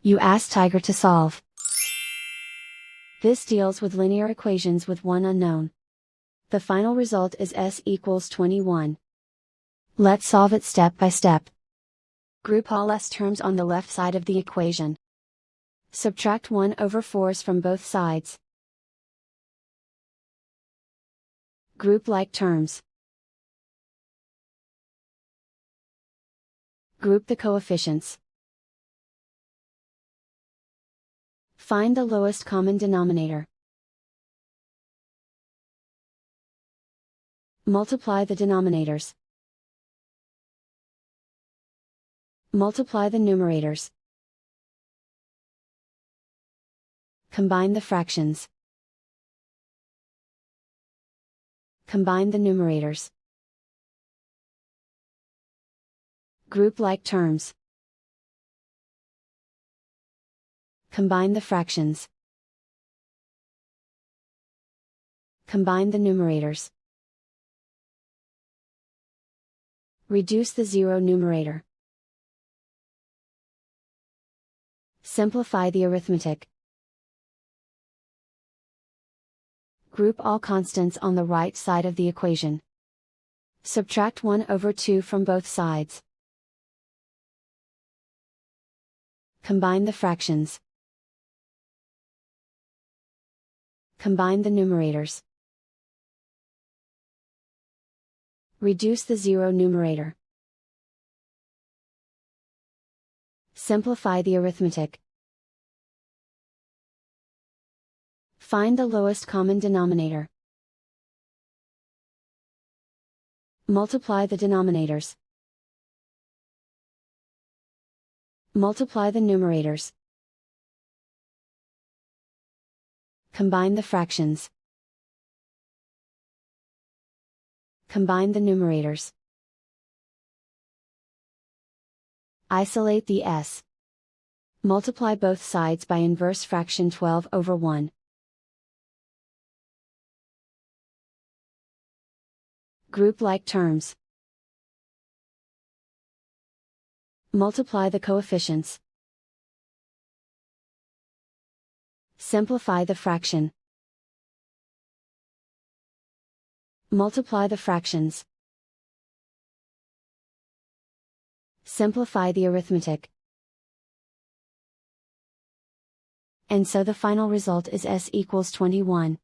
You ask Tiger to solve. This deals with linear equations with one unknown. The final result is s equals 21. Let's solve it step by step. Group all s terms on the left side of the equation. Subtract 1/4s from both sides. Group like terms. Group the coefficients. Find the lowest common denominator. Multiply the denominators. Multiply the numerators. Combine the fractions. Combine the numerators. Group like terms. Combine the fractions. Combine the numerators. Reduce the zero numerator. Simplify the arithmetic. Group all constants on the right side of the equation. Subtract 1/2 from both sides. Combine the fractions. Combine the numerators. Reduce the zero numerator. Simplify the arithmetic. Find the lowest common denominator. Multiply the denominators. Multiply the numerators. Combine the fractions. Combine the numerators. Isolate the s. Multiply both sides by inverse fraction 12/1. Group like terms. Multiply the coefficients. Simplify the fraction. Multiply the fractions. Simplify the arithmetic. And so the final result is s equals 21.